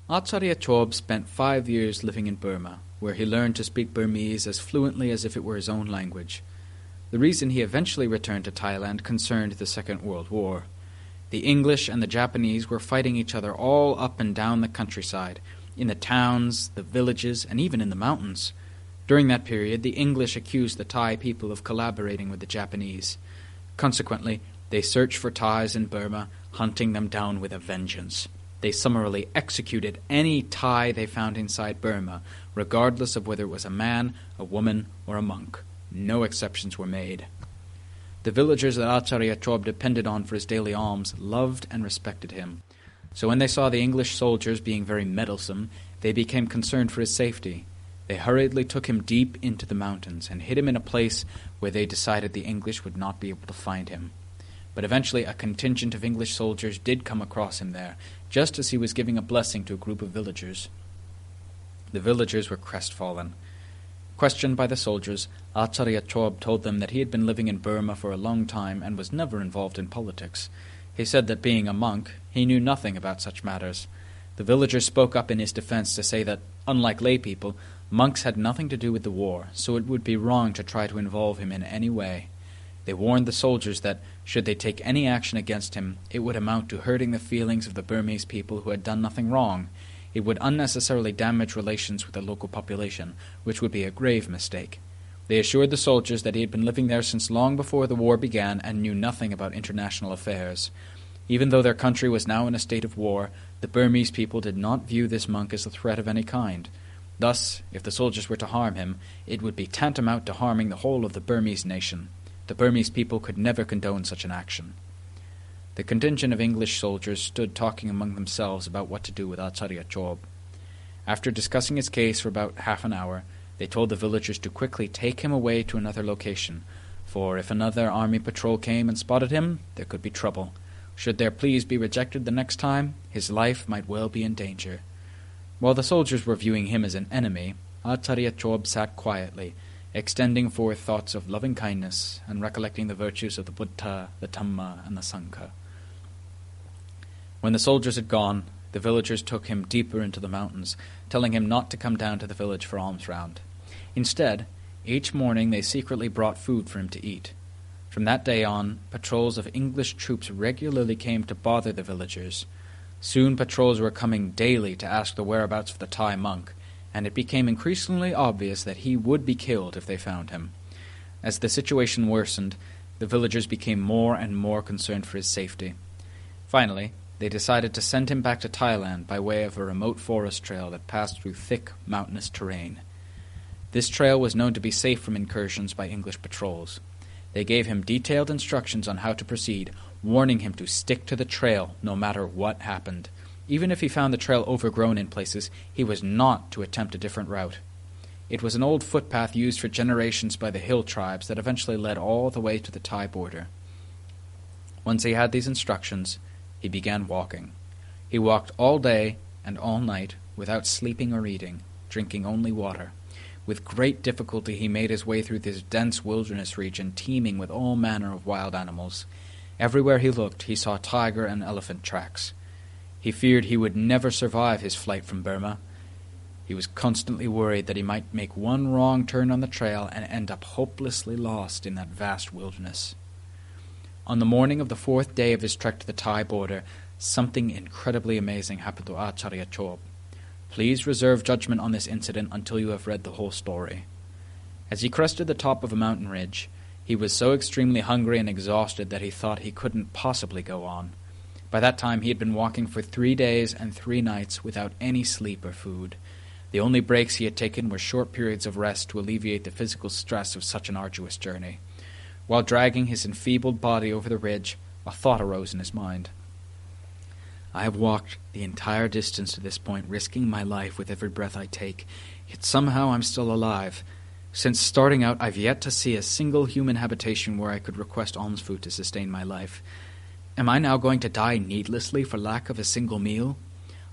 Acharya Chob spent 5 years living in Burma, where he learned to speak Burmese as fluently as if it were his own language. The reason he eventually returned to Thailand concerned the Second World War. The English and the Japanese were fighting each other all up and down the countryside, in the towns, the villages, and even in the mountains. During that period, the English accused the Thai people of collaborating with the Japanese. Consequently, they searched for Thais in Burma, hunting them down with a vengeance. They summarily executed any Thai they found inside Burma, regardless of whether it was a man, a woman, or a monk. No exceptions were made. The villagers that Acharya Chob depended on for his daily alms loved and respected him. So when they saw the English soldiers being very meddlesome, they became concerned for his safety. They hurriedly took him deep into the mountains and hid him in a place where they decided the English would not be able to find him. But eventually a contingent of English soldiers did come across him there, just as he was giving a blessing to a group of villagers. The villagers were crestfallen. Questioned by the soldiers, Acharya Chob told them that he had been living in Burma for a long time and was never involved in politics. He said that being a monk, he knew nothing about such matters. The villagers spoke up in his defense to say that, unlike lay people, monks had nothing to do with the war, so it would be wrong to try to involve him in any way. They warned the soldiers that, should they take any action against him, it would amount to hurting the feelings of the Burmese people who had done nothing wrong. It would unnecessarily damage relations with the local population, which would be a grave mistake. They assured the soldiers that he had been living there since long before the war began and knew nothing about international affairs. Even though their country was now in a state of war, the Burmese people did not view this monk as a threat of any kind. Thus, if the soldiers were to harm him, it would be tantamount to harming the whole of the Burmese nation. The Burmese people could never condone such an action. The contingent of English soldiers stood talking among themselves about what to do with Acharya Chob. After discussing his case for about half an hour, they told the villagers to quickly take him away to another location, for if another army patrol came and spotted him, there could be trouble. Should their pleas be rejected the next time, his life might well be in danger. While the soldiers were viewing him as an enemy, Acharya Chob sat quietly, extending forth thoughts of loving-kindness and recollecting the virtues of the Buddha, the Dhamma, and the Sangha. When the soldiers had gone, the villagers took him deeper into the mountains, telling him not to come down to the village for alms round. Instead, each morning they secretly brought food for him to eat. From that day on, patrols of English troops regularly came to bother the villagers. Soon patrols were coming daily to ask the whereabouts of the Thai monk, and it became increasingly obvious that he would be killed if they found him. As the situation worsened, the villagers became more and more concerned for his safety. Finally, they decided to send him back to Thailand by way of a remote forest trail that passed through thick, mountainous terrain. This trail was known to be safe from incursions by English patrols. They gave him detailed instructions on how to proceed, warning him to stick to the trail no matter what happened. Even if he found the trail overgrown in places, he was not to attempt a different route. It was an old footpath used for generations by the hill tribes that eventually led all the way to the Thai border. Once he had these instructions, he began walking. He walked all day and all night without sleeping or eating, drinking only water. With great difficulty he made his way through this dense wilderness region teeming with all manner of wild animals. Everywhere he looked he saw tiger and elephant tracks. He feared he would never survive his flight from Burma. He was constantly worried that he might make one wrong turn on the trail and end up hopelessly lost in that vast wilderness. On the morning of the 4th day of his trek to the Thai border, something incredibly amazing happened to Acharya Chob. Please reserve judgment on this incident until you have read the whole story. As he crested the top of a mountain ridge, he was so extremely hungry and exhausted that he thought he couldn't possibly go on. By that time he had been walking for 3 days and 3 nights without any sleep or food. The only breaks he had taken were short periods of rest to alleviate the physical stress of such an arduous journey. While dragging his enfeebled body over the ridge, a thought arose in his mind. I have walked the entire distance to this point, risking my life with every breath I take, yet somehow I'm still alive. Since starting out, I've yet to see a single human habitation where I could request alms food to sustain my life. Am I now going to die needlessly for lack of a single meal?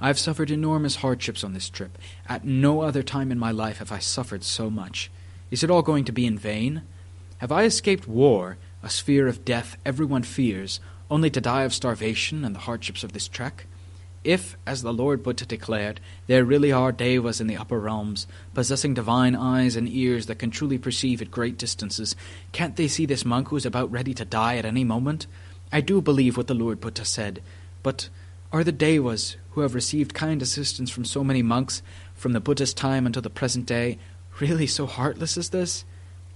I have suffered enormous hardships on this trip. At no other time in my life have I suffered so much. Is it all going to be in vain? Have I escaped war, a sphere of death everyone fears, only to die of starvation and the hardships of this trek? If, as the Lord Buddha declared, there really are devas in the upper realms, possessing divine eyes and ears that can truly perceive at great distances, can't they see this monk who is about ready to die at any moment? I do believe what the Lord Buddha said, but are the devas, who have received kind assistance from so many monks, from the Buddha's time until the present day, really so heartless as this?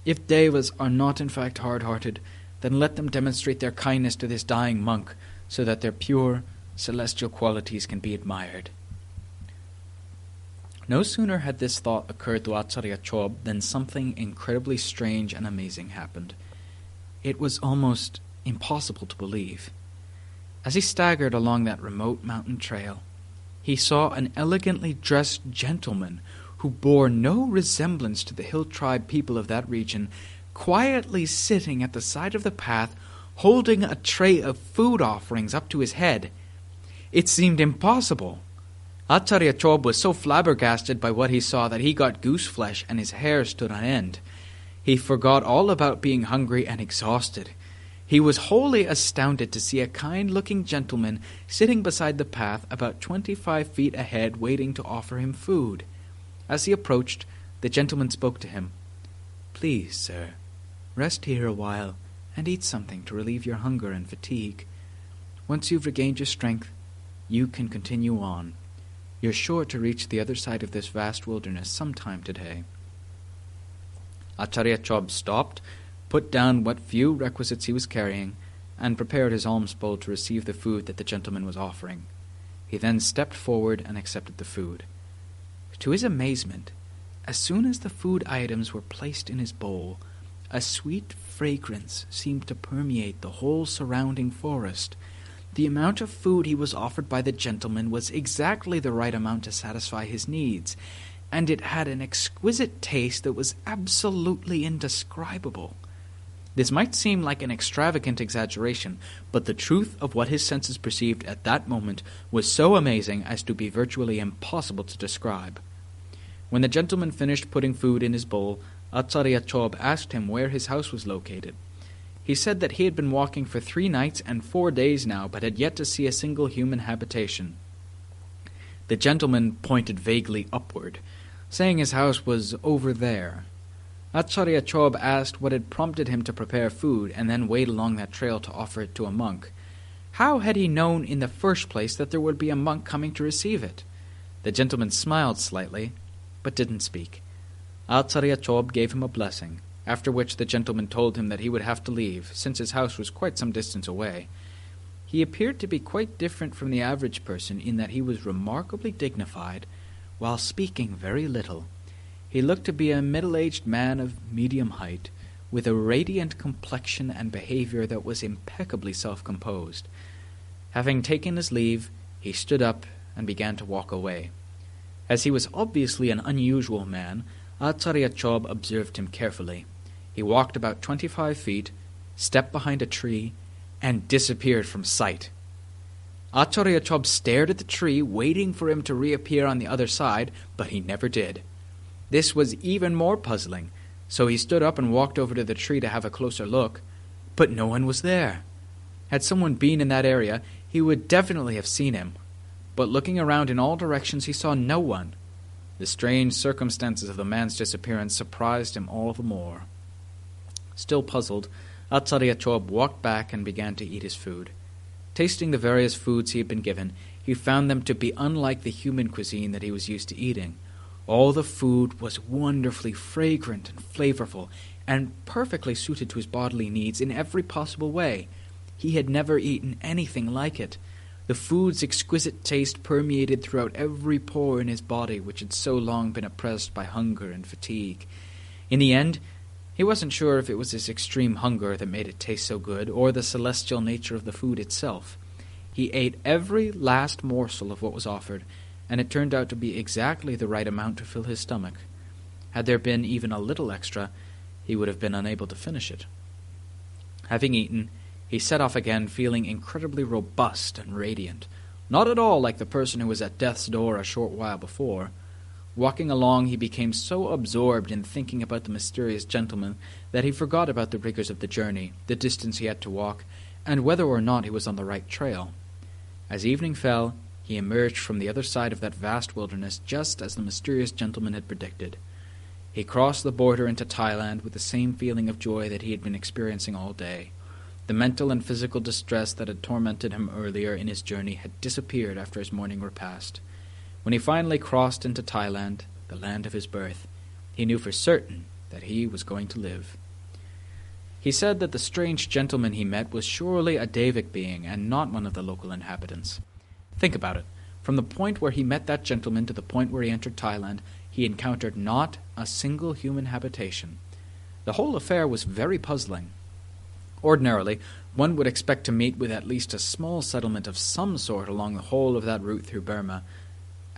If devas are not in fact hard-hearted, then let them demonstrate their kindness to this dying monk, so that their pure, celestial qualities can be admired. No sooner had this thought occurred to Acharya Chob than something incredibly strange and amazing happened. It was almost impossible to believe. As he staggered along that remote mountain trail, he saw an elegantly dressed gentleman who bore no resemblance to the hill tribe people of that region, quietly sitting at the side of the path, holding a tray of food offerings up to his head. It seemed impossible. Acharya Chob was so flabbergasted by what he saw that he got goose flesh and his hair stood on end. He forgot all about being hungry and exhausted. He was wholly astounded to see a kind-looking gentleman sitting beside the path about 25 feet ahead waiting to offer him food. As he approached, the gentleman spoke to him. "Please, sir, rest here a while and eat something to relieve your hunger and fatigue. Once you've regained your strength, you can continue on. You're sure to reach the other side of this vast wilderness sometime today." Acharya Chob stopped, put down what few requisites he was carrying, and prepared his alms bowl to receive the food that the gentleman was offering. He then stepped forward and accepted the food. To his amazement, as soon as the food items were placed in his bowl, a sweet fragrance seemed to permeate the whole surrounding forest. The amount of food he was offered by the gentleman was exactly the right amount to satisfy his needs, and it had an exquisite taste that was absolutely indescribable. This might seem like an extravagant exaggeration, but the truth of what his senses perceived at that moment was so amazing as to be virtually impossible to describe. When the gentleman finished putting food in his bowl, Acharya Chob asked him where his house was located. He said that he had been walking for 3 nights and 4 days now, but had yet to see a single human habitation. The gentleman pointed vaguely upward, saying his house was over there. Acharya Chob asked what had prompted him to prepare food and then wait along that trail to offer it to a monk. How had he known in the first place that there would be a monk coming to receive it? The gentleman smiled slightly, but didn't speak. Acharya Chob gave him a blessing, after which the gentleman told him that he would have to leave, since his house was quite some distance away. He appeared to be quite different from the average person in that he was remarkably dignified, while speaking very little. He looked to be a middle-aged man of medium height, with a radiant complexion and behavior that was impeccably self-composed. Having taken his leave, he stood up and began to walk away. As he was obviously an unusual man, Acharya Chob observed him carefully. He walked about 25 feet, stepped behind a tree, and disappeared from sight. Acharya Chob stared at the tree, waiting for him to reappear on the other side, but he never did. This was even more puzzling, so he stood up and walked over to the tree to have a closer look, but no one was there. Had someone been in that area, he would definitely have seen him, but looking around in all directions he saw no one. The strange circumstances of the man's disappearance surprised him all the more. Still puzzled, Acharya Chob walked back and began to eat his food. Tasting the various foods he had been given, he found them to be unlike the human cuisine that he was used to eating. All the food was wonderfully fragrant and flavorful, and perfectly suited to his bodily needs in every possible way. He had never eaten anything like it. The food's exquisite taste permeated throughout every pore in his body, which had so long been oppressed by hunger and fatigue. In the end, he wasn't sure if it was his extreme hunger that made it taste so good, or the celestial nature of the food itself. He ate every last morsel of what was offered, and it turned out to be exactly the right amount to fill his stomach. Had there been even a little extra, he would have been unable to finish it. Having eaten, he set off again, feeling incredibly robust and radiant, not at all like the person who was at death's door a short while before. Walking along, he became so absorbed in thinking about the mysterious gentleman that he forgot about the rigors of the journey, the distance he had to walk, and whether or not he was on the right trail. As evening fell, he emerged from the other side of that vast wilderness just as the mysterious gentleman had predicted. He crossed the border into Thailand with the same feeling of joy that he had been experiencing all day. The mental and physical distress that had tormented him earlier in his journey had disappeared after his morning repast. When he finally crossed into Thailand, the land of his birth, he knew for certain that he was going to live. He said that the strange gentleman he met was surely a Davic being and not one of the local inhabitants. Think about it. From the point where he met that gentleman to the point where he entered Thailand, he encountered not a single human habitation. The whole affair was very puzzling. Ordinarily, one would expect to meet with at least a small settlement of some sort along the whole of that route through Burma.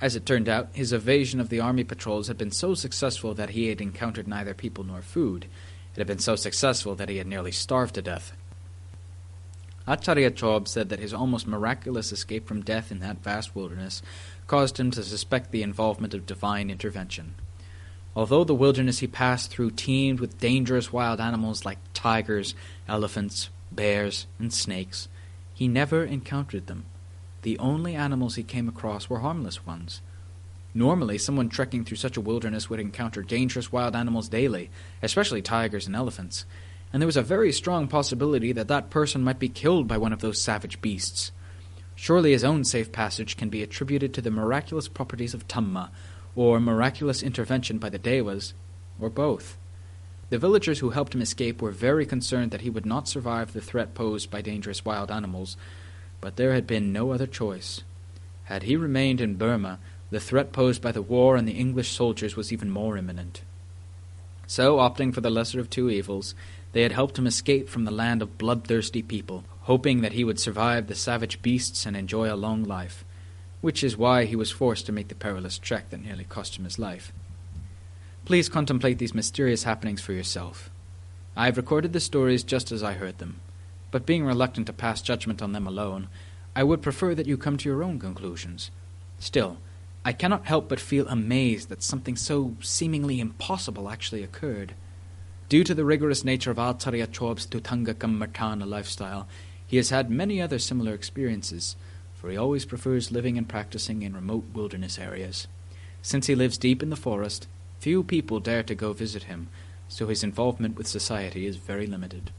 As it turned out, his evasion of the army patrols had been so successful that he had encountered neither people nor food. It had been so successful that he had nearly starved to death. Acharya Chob said that his almost miraculous escape from death in that vast wilderness caused him to suspect the involvement of divine intervention. Although the wilderness he passed through teemed with dangerous wild animals like tigers, elephants, bears, and snakes, he never encountered them. The only animals he came across were harmless ones. Normally, someone trekking through such a wilderness would encounter dangerous wild animals daily, especially tigers and elephants, and there was a very strong possibility that that person might be killed by one of those savage beasts. Surely his own safe passage can be attributed to the miraculous properties of Dhamma, or miraculous intervention by the Devas, or both. The villagers who helped him escape were very concerned that he would not survive the threat posed by dangerous wild animals, but there had been no other choice. Had he remained in Burma, the threat posed by the war and the English soldiers was even more imminent. So, opting for the lesser of two evils, they had helped him escape from the land of bloodthirsty people, hoping that he would survive the savage beasts and enjoy a long life, which is why he was forced to make the perilous trek that nearly cost him his life. Please contemplate these mysterious happenings for yourself. I have recorded the stories just as I heard them, but being reluctant to pass judgment on them alone, I would prefer that you come to your own conclusions. Still, I cannot help but feel amazed that something so seemingly impossible actually occurred. Due to the rigorous nature of Acharya Chob's Tutanga Kammartana lifestyle, he has had many other similar experiences, for he always prefers living and practicing in remote wilderness areas. Since he lives deep in the forest, few people dare to go visit him, so his involvement with society is very limited.